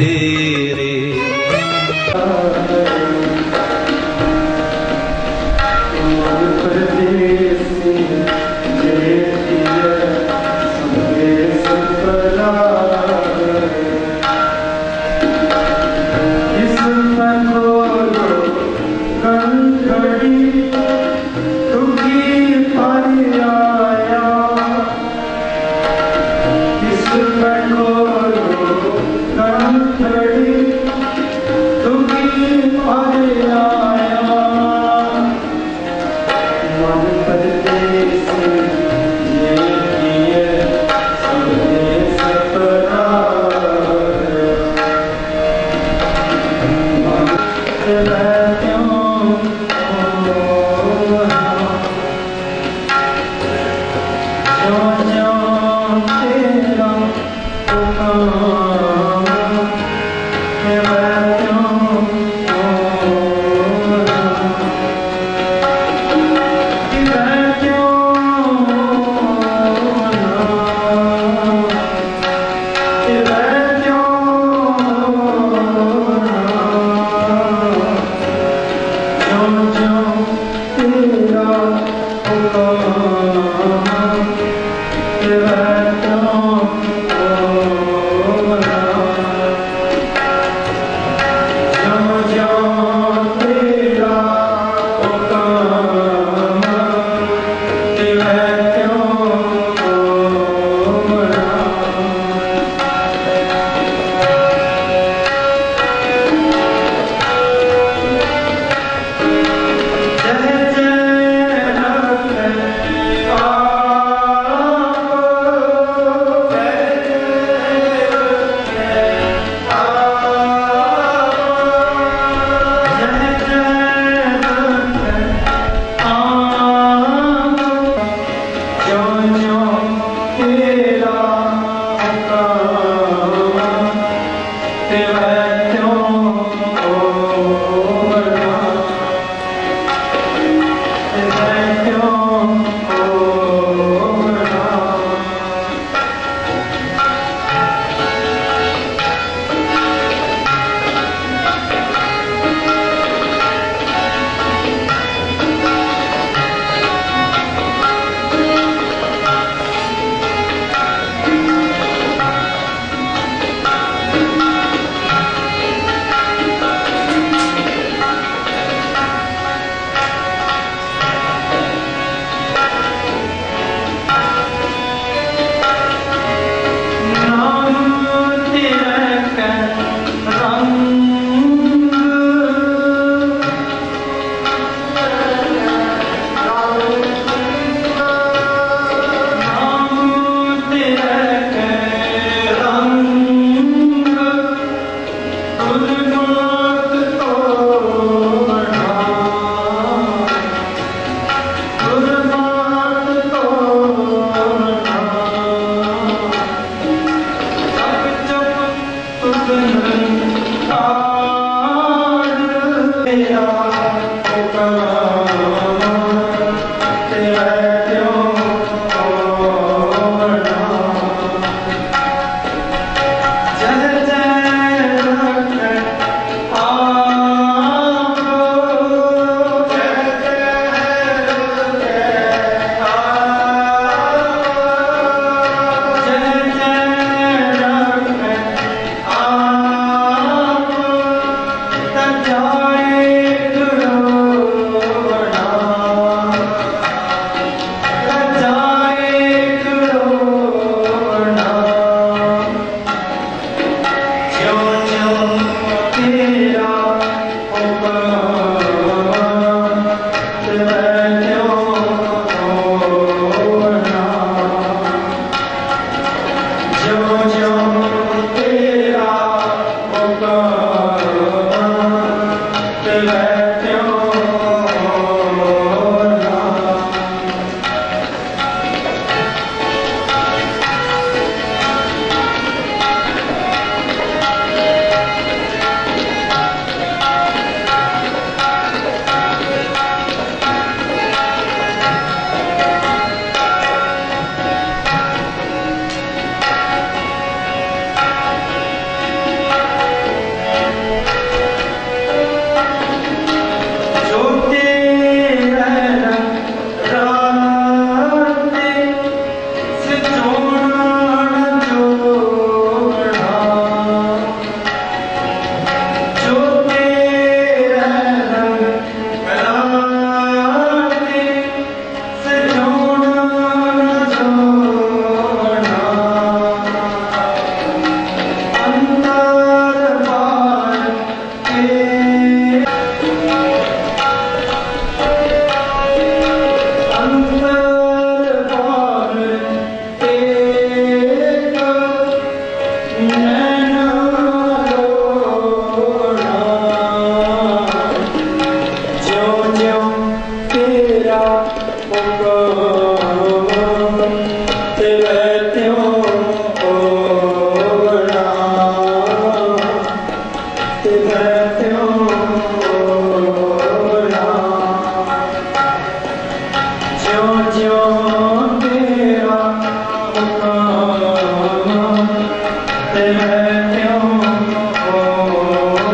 तेरे।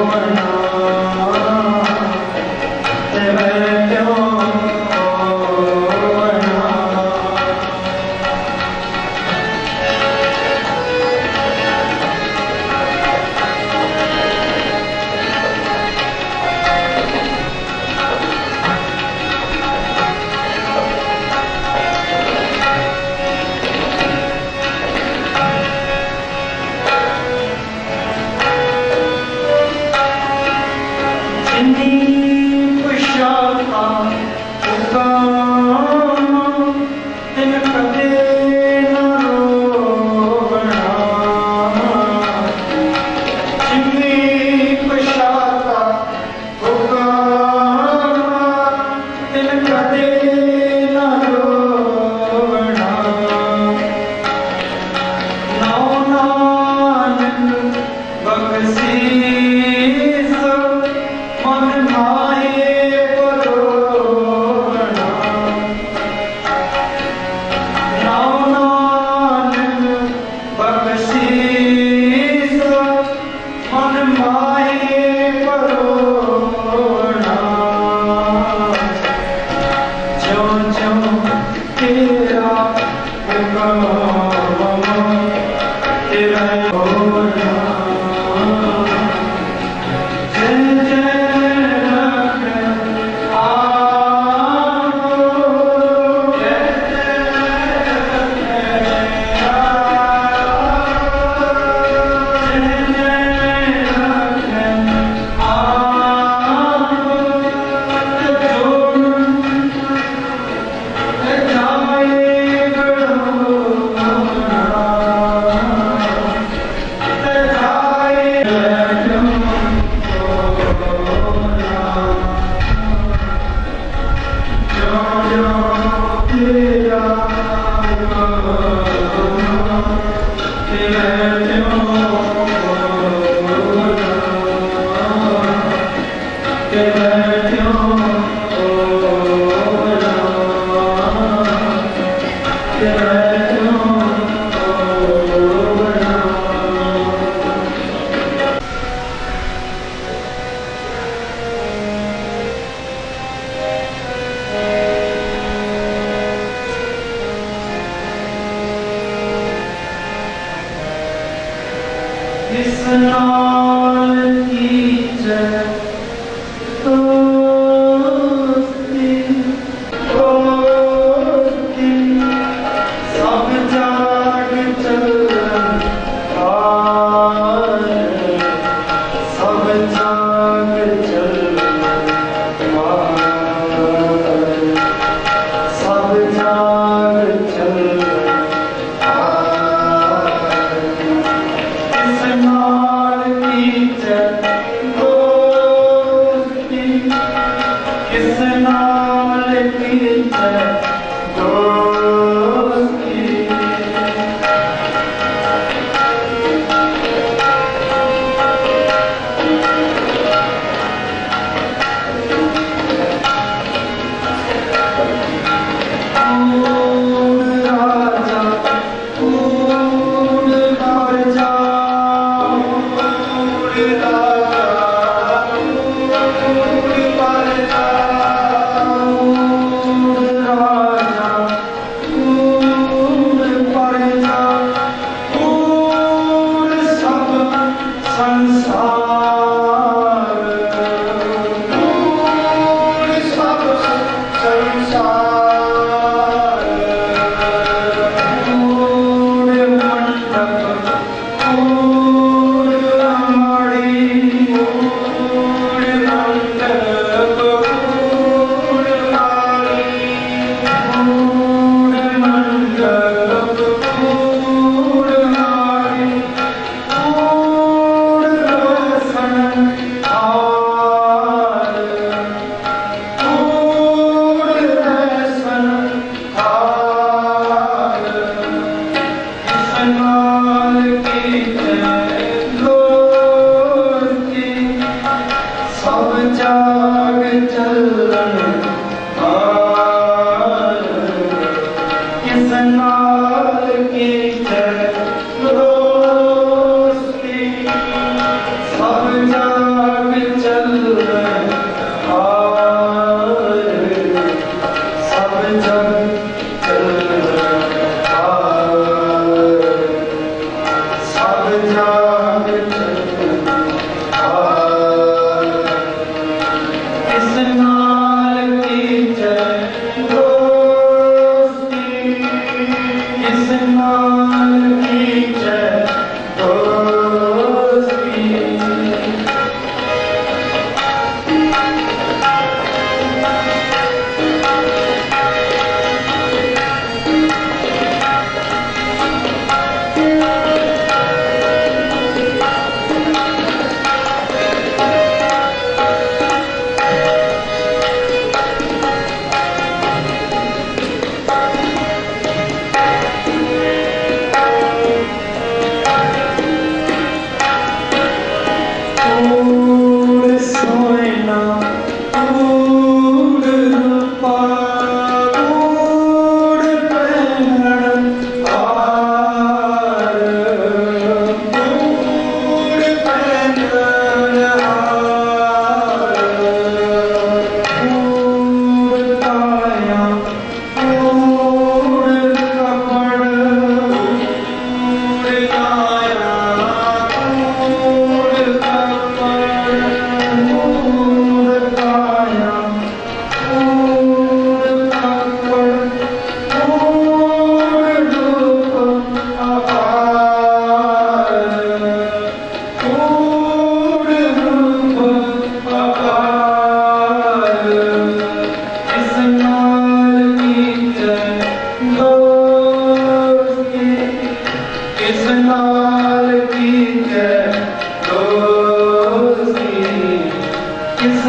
Amen. Is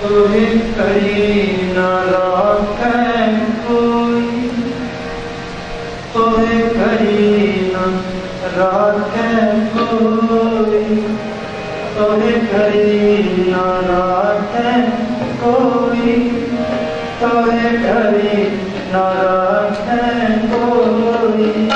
तुम्हें कहीं न राखे कोई, तुम्हें कहीं न राखे कोई, तुम्हें कहीं न राखे कोई, तुम्हें कहीं न राखे कोई।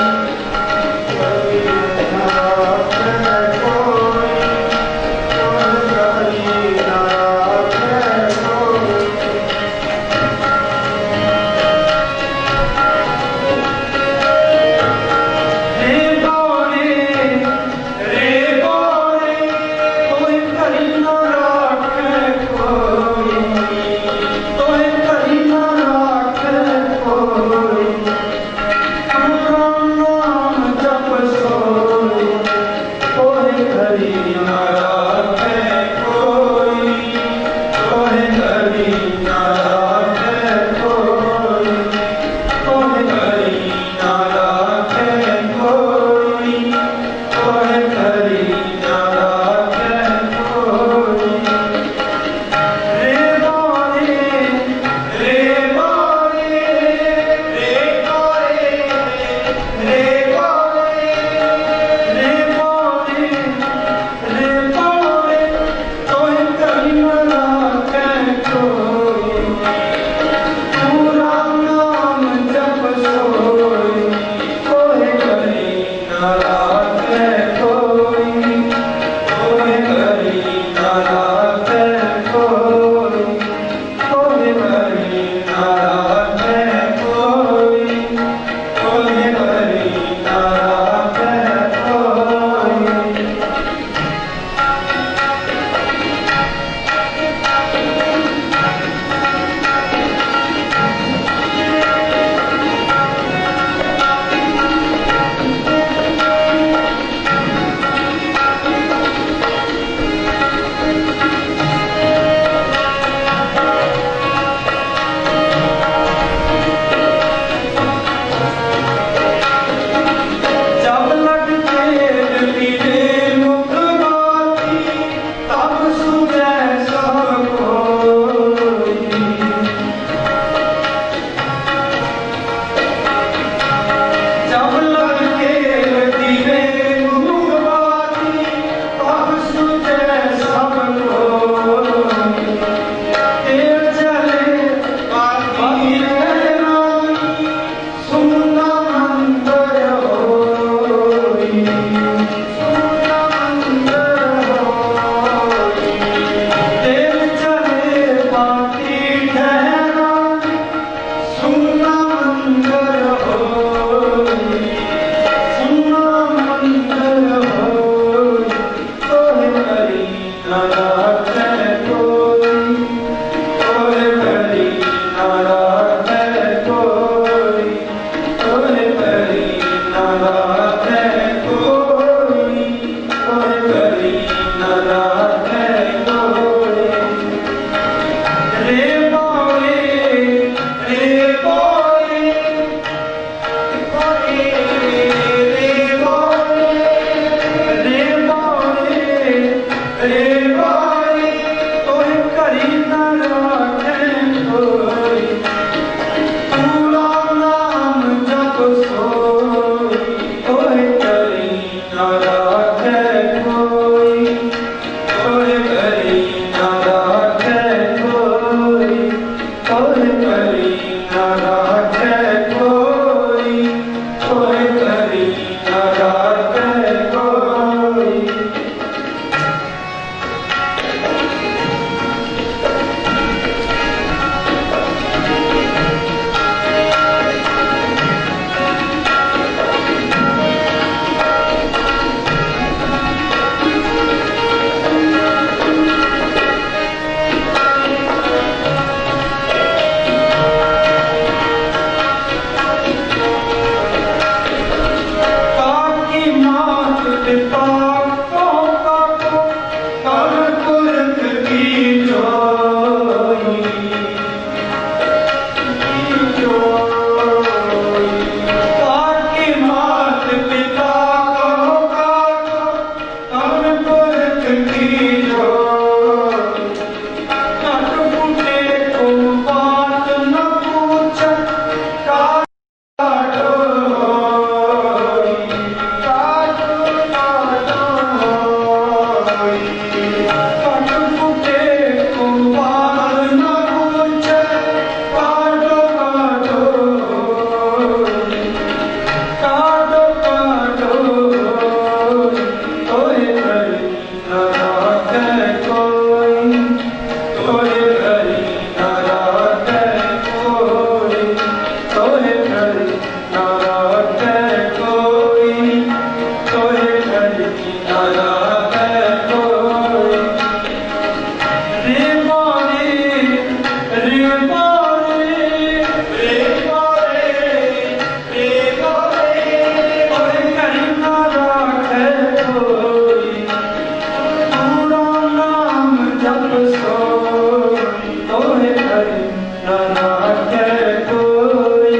जब सोई तोहे करी ना राखे कोई,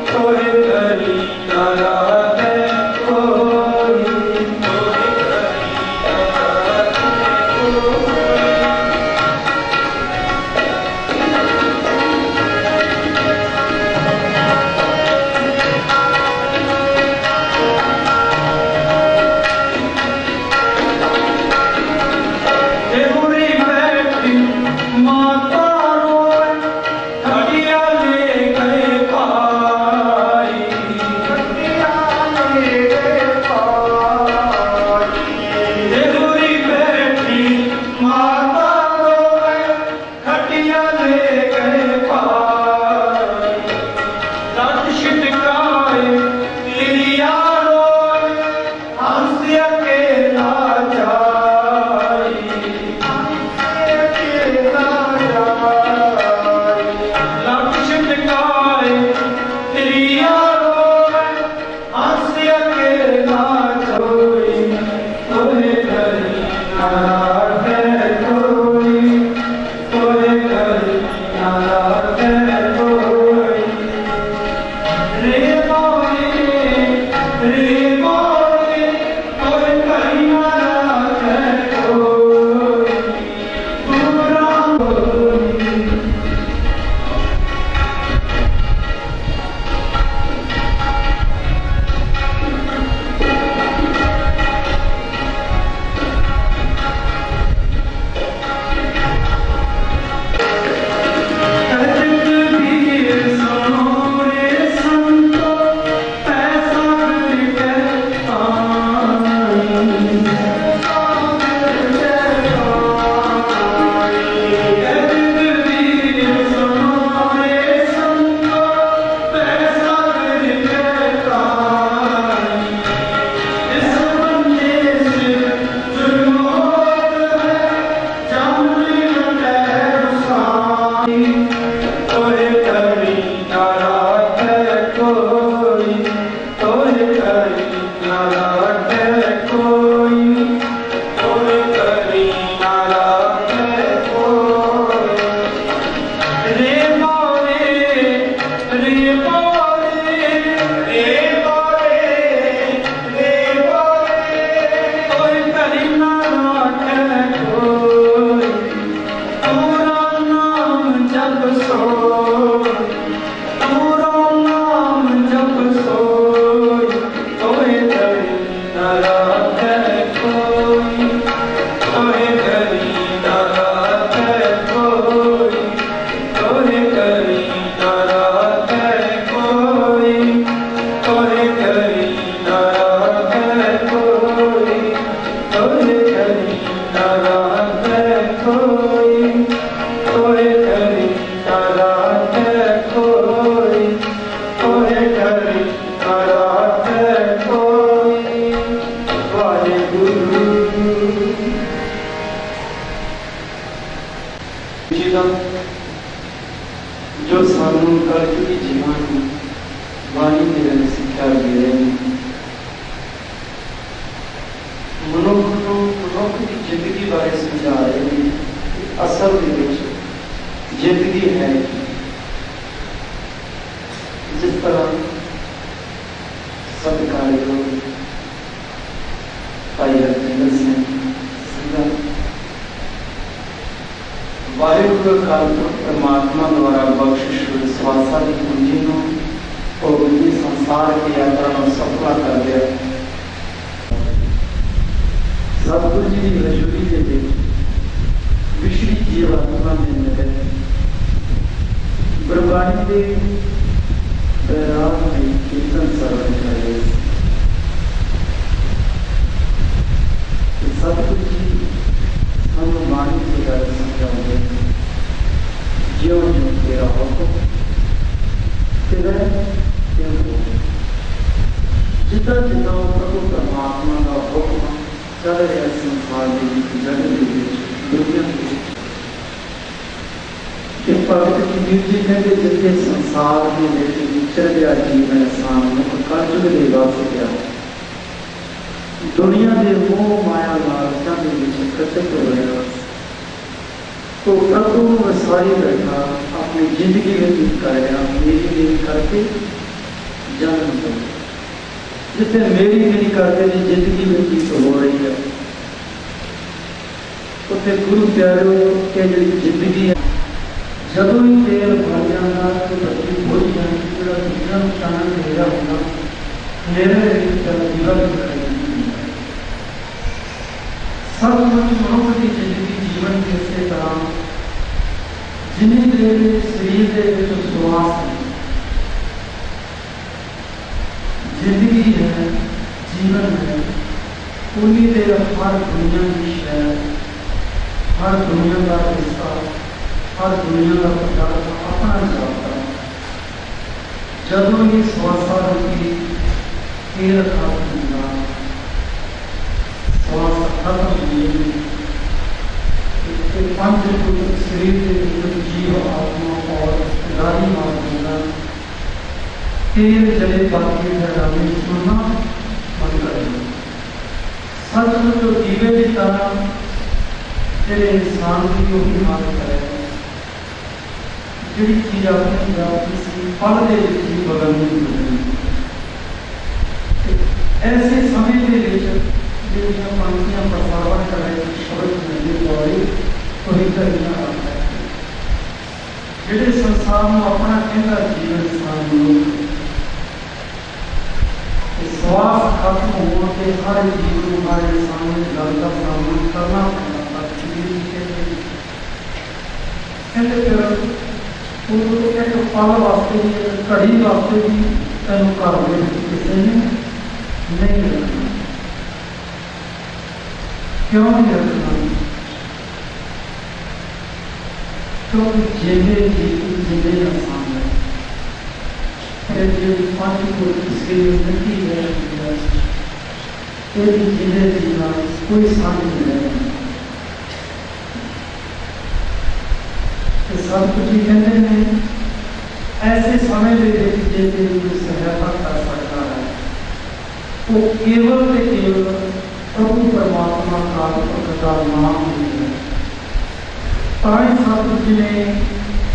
तोहे करी ना राखे कोई, तोहे करी ना राखे कोई। जो सानू कलयुगी जीवन वाणी के सिक्ख्या दे रहे हैं। मनुख को मनुख की जिंदगी बारे समझा रहे हैं। असल जिंदगी है जिस तरह सत्कारी भाई रविंद्र सिंह वाहिगुरु काल परमात्मा द्वारा बख्शिश विश्वासा की पूंजी को संसार की यात्रा में सफला कर दिया। सतगुरु जी की हजूरी के विश्व जीवात्मा में मिले गुरबाणी के बैराग में कीर्तन सर्वन करे। सतगुरु जी हम वाणी के द्वारा समझाओगे ज्यों ज्यों तेरा हुक्म तेरा त्यों हो। जितना जितना प्रभु परमात्मा का हुक्म चल रहा संसार की जगत दुनिया के पवित्र कबीर जी कहते जितने संसार में विचर गया जीवन सामने कलयुग के वास्ते दुनिया के मोह माया लालसा के कचक हो रहा तो प्रभु वसाई बैठा अपनी जिंदगी व्यतीत कर रहा, मेरी मेरी करके जन्म दो जिथे मेरी मेरी करके जी जिंदगी व्यतीत हो रही है, उत्थे गुरु प्यारो के जी जिंदगी है जदों ही तेल भर जाता तो बच्ची भुल जाती, जो दूसरा नुकसान मेरा होना मेरे जीवन सचमुच मनुख की जिंदगी जीवन की इस तरह जिन्नी देर शरीर के विश्वास है, जिंदगी है, जीवन है, उन्नी देर हर दुनिया की शहर, हर दुनिया का हिस्सा, हर दुनिया का पदार्थ अपना जाता है। जदों ही श्वासा की खेल खत्म होगा, श्वास खत्म होगी, पंच शरीर के जीव आत्मा और गाड़ी मार्ग तेल जले बाकी डरावे सुनना बंद कर देना। सचमुच जो दीवे की तरह तेरे इंसान की वही हालत है, जी चीज अपनी जाती सी पल के जी बदलनी बदलनी। ऐसे समय के पंक्तियां प्रसारण करें शब्द मिलने वाली कोई करना आता है जिहड़े संसार में अपना कहता जीवन इंसान श्वास खत्म होने के हर जीव को हर इंसान की गल का सामना करना पड़ता एक पल वास्ते घड़ी वास्ते भी तेन घर किसी ने नहीं रखना। क्यों नहीं रखना? क्योंकि जिले जिले आसान है, पांच को इसके नदी है, तेरी जिले जीना कोई साथ नहीं रहेगा। सब कुछ ही कहते हैं ऐसे समय में सहायता कर सकता है वो केवल से केवल प्रभु परमात्मा का नाम है। ताई सतगुरु जी ने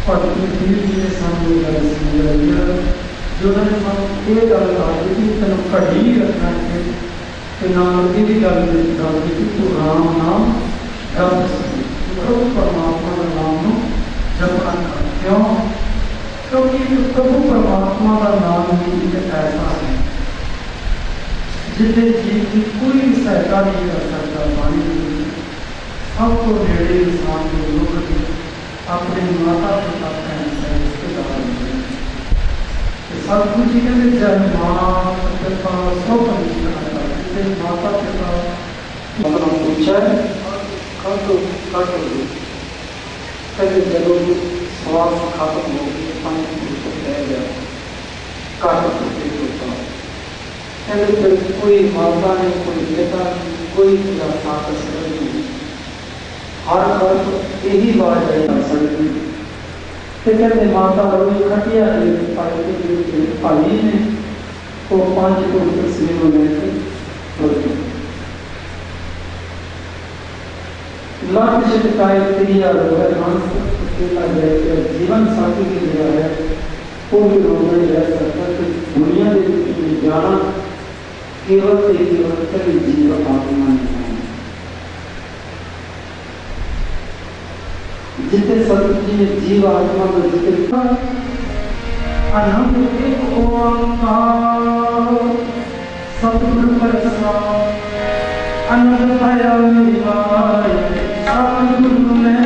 भगत कबीर जी ने सामने गल समझाई जो ये गल आई कि तेन घड़ी रखना है नाम ये गल कि तू राम नाम जप प्रभु परमात्मा का नाम जपना कर। क्यों? क्योंकि प्रभु परमात्मा का नाम ही एक ऐसा है जिसे जीव की कोई सहायता नहीं कर सकता। पानी सबको नेड़े इंसान के लोग अपने माता पिता रिश्तेदार सब कुछ कहते चाहे माँ पिता सब कुछ करना माता पिता मतलब पूछा कहते जब श्वास खत्म हो गई पानी रह गया कहते कोई माता नहीं, कोई पिता नहीं, कोई साथ नहीं, हर खर्च यही बात है सकती। कहते माता रोई खटिया भाई ने वो 5 को तस्वीरों लेके लक्ष्य शिकाय क्रिया जीवन साथी की दिया है वो भी रोग नहीं रह सकता। तो दुनिया में जाना केवल से केवल जीवन आत्मा नहीं है। जितने सतगुरु जी ने जीव आत्मा को जितने अनंत एक ओंकार सतगुरु प्रसाद अनंत भया निवाय सतगुरु में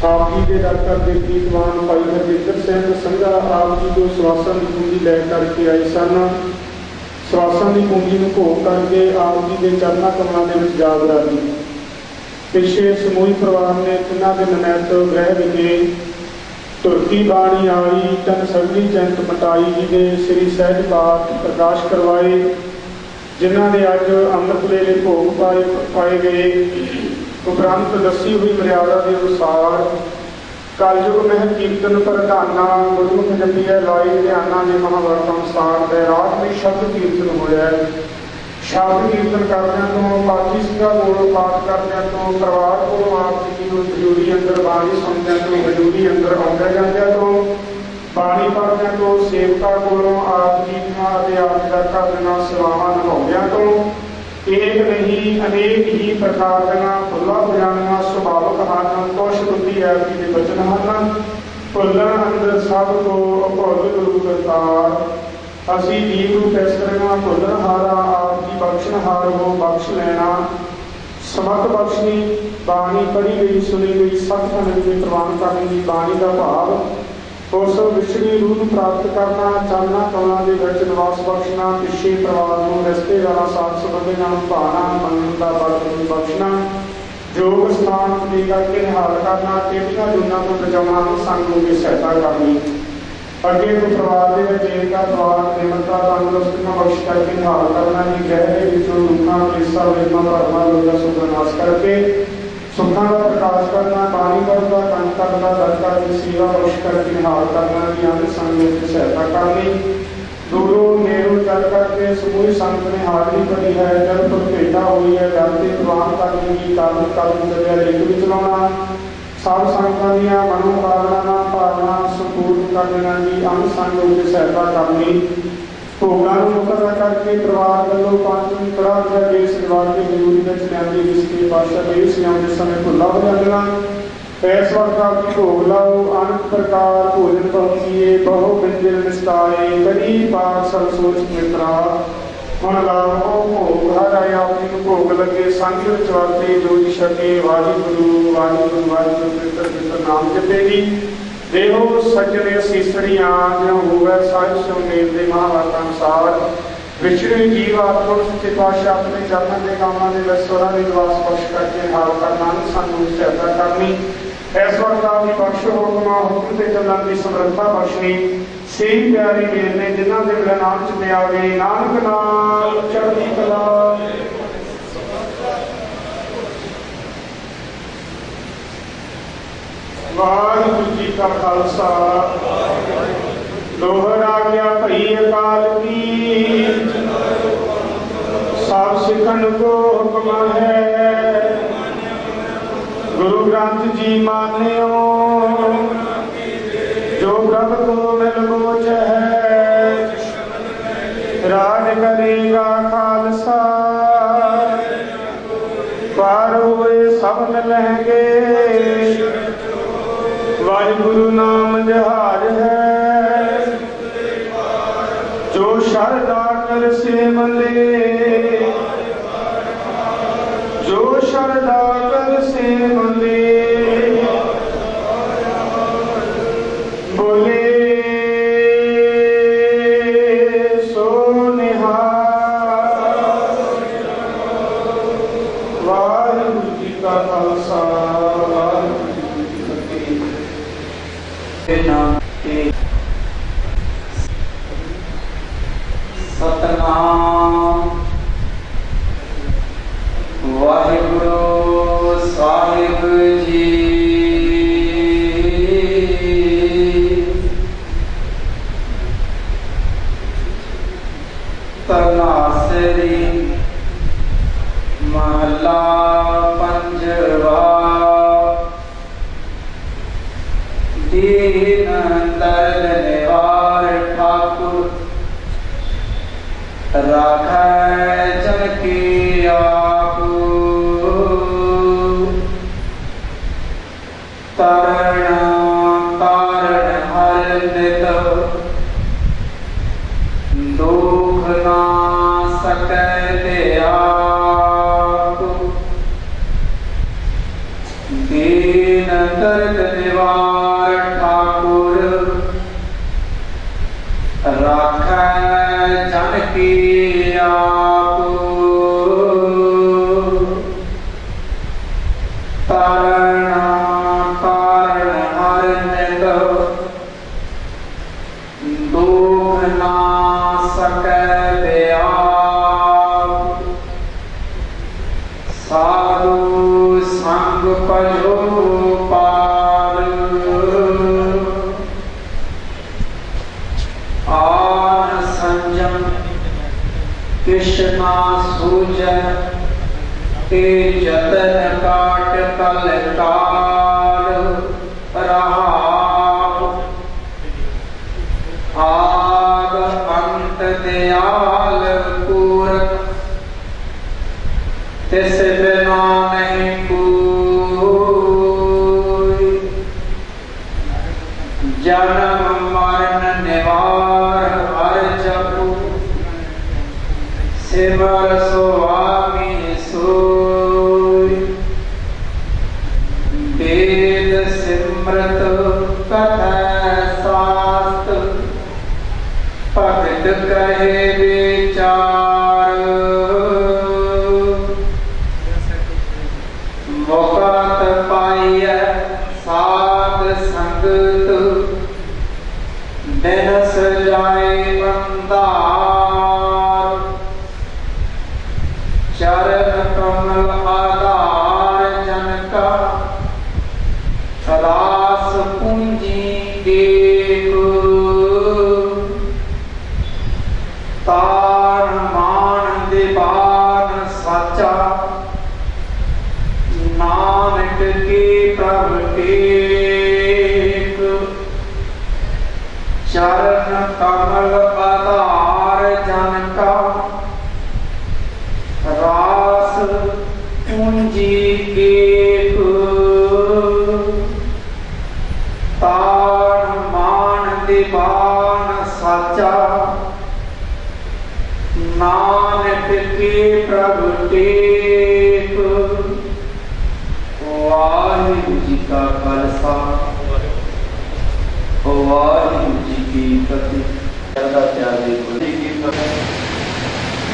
आप जी के डॉक्टर के प्रीतवान भाई हरजिंदर सिंह संघा आप जी को सवासन की पूंजी लै करके आए सन। सवासन की पूंजी में भोग करके आप जी के चरणा कमलों के जा बराजी। पिछे समूह परिवार ने तिना के नमैत ग्रह विखे तुरकी बाणी आई तन सगली जंत मटाई जी के श्री सहज पाठ प्रकाश करवाए, जिन्हों ने अज अमृत वेले भोग पाए गए। उपरंत दसी हुई मर्यादा के अनुसार कलयुग मह कीर्तन प्रधाना गुरमुख जपिया लाई ध्याना के महावारत अनुसार बैराग में शब्द कीर्तन होया। शब्द कीर्तन करदे तो पाठी सिंघां कोलों पाठ करदे तो परिवार को आप जी को हजूरी अंदर बाणी सुनदे तो हजूरी अंदर आउंदे जांदे तो बाणी पढ़दे तो सेवका कोलों आप जी दी आज्ञा करदे सेवावां निभाउंदे तो एक नहीं अनेक ही प्रकार दियां फुल्लां बजाणियां सुभावक हन। कुछ बुद्धि ऐसी के बचन हन भुलन अंदर सब को भुल गुरु करतार। असी जीव रूप इस तरह भुलन हारा आप जी बख्शन हार हो बख्श लेना। समत बख्शनी बाणी पढ़ी गई सुनी गई सत खंड में प्रवान करने की बाणी का भाव उस विछड़ी रूह प्राप्त करना चलना कमलों के विच निवास बख्शना पिछे परिवार को रस्ते वाला साथ संबंधी भाना मन का बल बख्शना योग स्थान ले करके निहाल करना टेढ़ियां जूना को बचाना संगों की सहायता करनी। अगे तो परिवार के एकता द्वार निमरता तंदुरुस्ती बख्श करके निहाल करना जी गहरे विचों दुखा क्लेशा वेदना भरमा लोग सुख नाश करके सुखा का प्रकाश करना पानी का कंठ करना दरकार की सेवा बख्श करके निहाल करना भी अंग संग की सहायता करनी। दूरों नेहरू चल करके समूह संत ने हाजरी भरी है जल पर भेटा हुई है जाते प्रवान करने की कानून कानून चलिया लेख भी चलाना सब संगतां दीआं मनोकामना भावना संपूर्ण करना जी अंग संग की सहायता करनी। भोगां नूं मुकर्रर करके परिवार वालों पांचवीं कड़ा दिया देश दरबार के हजूरी में लियांदी जिसके पातशाह देश लियाउंदे समय भुल्लां हो जांदियां। इस वक्त आप भोग लाओ अनेक प्रकार भोजन पहुँचिए बहु व्यंजन निष्ठाए करी पाठ सब सोच मित्रा हुण लाओ भोग हर आए आपनी भोग लगे संग चवाते जोज छके वाहिगुरू वाहिगुरू वाहिगुरू पितर पितर नाम जपेगी देहो सज्जने सीसड़ियां जो होवे साहिब सुमेल दे महावारत अनुसार विछड़े जीव आत्मा सच्चे पातशाह अपने चरणों के कामों के स्वरा के निवास बख्श करके हाल करना सानू सहायता करनी। इस वक्त आपकी बख्श हुक्म हुक्म से चलन की समर्था बख्शनी से प्यारे मेल ने जिन्हों के मेरे नाम च लिया गए नानक नाम चढ़ती कला। वाहिगुरू जी का खालसा दोहरा गया भई अकाल की सब सिखन को हुक्म है गुरु ग्रंथ जी मान्यो जो प्रभ को मिलमोच है राज करेगा खालसा पार हुए सब मिलेंगे वाहिगुरु नाम जहाज है जो शरदा कर से मले जो शरदा कर से मले बोले सो निहाल। वाहिगुरू जी का खालसा सतनाम वाहिगुरु साहिब जी। तनासरी महला पंजवा दीन दर्द निवार ठाकुर राखै जन की आपू तरण तारण हर नित दुख ना सकै दे आपू दीन दर्द दरबार ठाकुर राखै जन की आप तारणा तारण हर नित दुख ना सकै व्याप साधु संग पजो पार आन संजम कृष्णा सूझ ते जतन काट कल काल रहा आग अंत दयाल पूरक तिस बिना नहीं कोई जन्म मरण निवार हर जपु सिमर स्वामी सोई वेद सिमृत कथा शास्त्र भगत कहे विचार मुकत पाइय साध संगत दिन सजाए बंदार चरण कमल आधार जन का रास पूंजी देव तार मान दीवान साचा नानक के प्रभ टेक चरण कमल आधार जन का रास पूंजी एक तार मान दीवान साचा नानक के प्रभ टेक वाहिगुरु जी का खालसा वाहिगुरु जी की फतेह।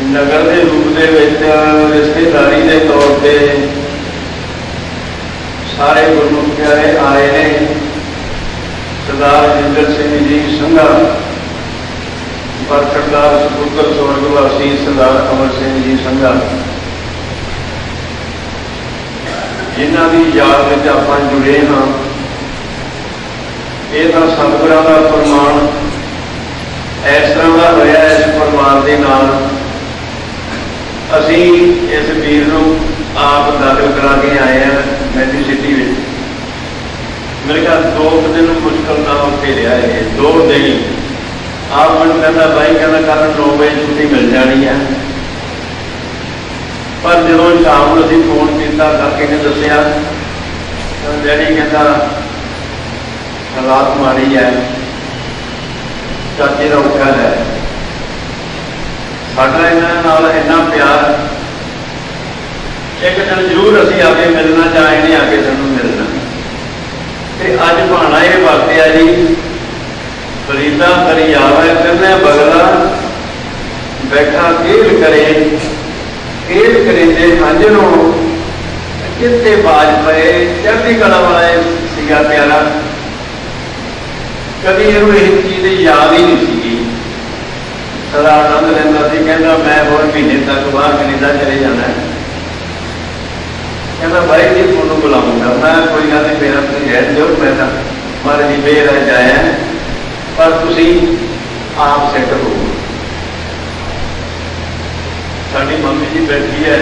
नगर के रूप के रिश्तेदारी के तौर पर सारे गुरमुख प्यारे आए हैं। सरदार जिंदर सिंह जी संघा, बरखड़दार सपुत्र स्वर्गवासी सरदार अमर सिंह जी संघा, जिन्हों की याद में आप जुड़े हाँ। ये तो सतगुरां का फरमान इस तरह का होया। इस फरमान के नाल असी इस वीर को आप दाखिल करा के आए हैं मैथी सिटी में। मेरे ख्याल 2 दिन मुश्किल ना उत्थे रहा है, 2 दिन आप मैं कहता भाई कहना कल 9 बजे छुट्टी मिल जानी है। पर जो शाम को अभी फोन किया काके ने दसिया डैडी कहता हालात माड़ी है, चाचे का औखा है। साडा इन्हां नाल इन्ना प्यार, एक दिन जरूर असीं आके मिलना चाहे इन्हें आके सानूं मिलना। ते अज भाणा ये वरतिया जी फरीदा दरियावा करने बगला बैठा केल करे केल करेंदे हंजरों कितने बाज पे चढ़ती कला वाला सीगा प्यारा। कभी इनू एक चीज़ याद ही नहीं सी। सदा आनंद लेंदा सी, कहता मैं होर महीने तक बाहर कनेडा चले जाना है। कहता भाई जी तुहानू बुलाऊंगा। मैं कोई गल नहीं, मेरा तुसीं रह दो, मैं तो महाराज जी बेर जाया पर तुसीं आप सेट हो। साडी मम्मी जी बैठी है,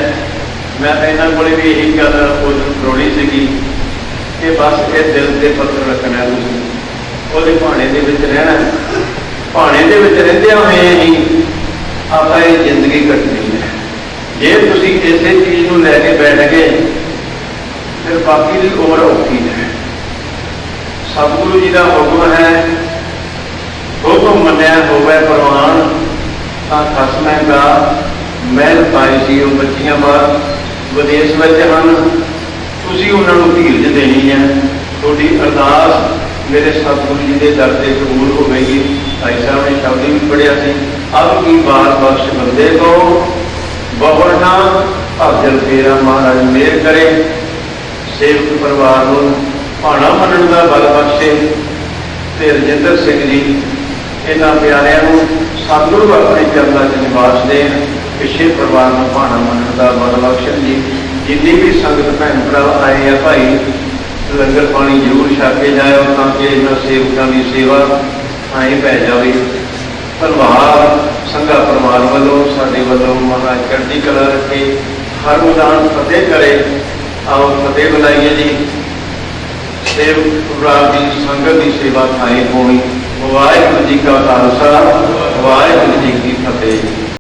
मैं तो इन्हों को भी यही गल उस फरोड़ी सी कि बस ये दिल से पत्थर रखना है, वो भाणे के रहना, भाणे के रहंदियां होए ही आप जिंदगी कटनी है। जे तुसीं इसे चीज़ को लैके बैठ गए फिर बाकी की उम्र औखी है। सतगुरु जी का हुक्म है, हुक्म मन्निया होवे प्रवान तां खसमै का महल पाई सी। वो बच्चियां बाहर विदेश में हैं, तुसीं उन्होंने धीरज देनी है, थोड़ी अरदास मेरे सतगुरु जी के दर से कबूल होगी। भाई साहब ने शब्द भी पढ़िया सी, अब की बार बख्श बंदे को बहुना अफजल फेरा महाराज मेहर करे। सेवक परिवार को भाणा मनण का बल बख्शे ते रजिंदर सिंह जी इन्होंने प्यारिਆਂ सतगुरु अपने चरणों च निवास देन। पिछे परिवार को भाणा मनण का बल बख्शन जी। जिन्नी भी संगत भैन भरा आए हैं भाई लंगर पानी जरूर छक के जाओ ताकि इन्होंने सेवकों की सेवा आई पै जाए। धन्यवाद संघा परिवार वालों साडे वालों महाराज चढ़ती कला रखे, हर मैदान फतेह करे। आओ फतेह बुलाइए जी। सेवक की संगत की सेवा थाई होनी। वाहिगुरू जी का खालसा वाहिगुरू जी की फतेह।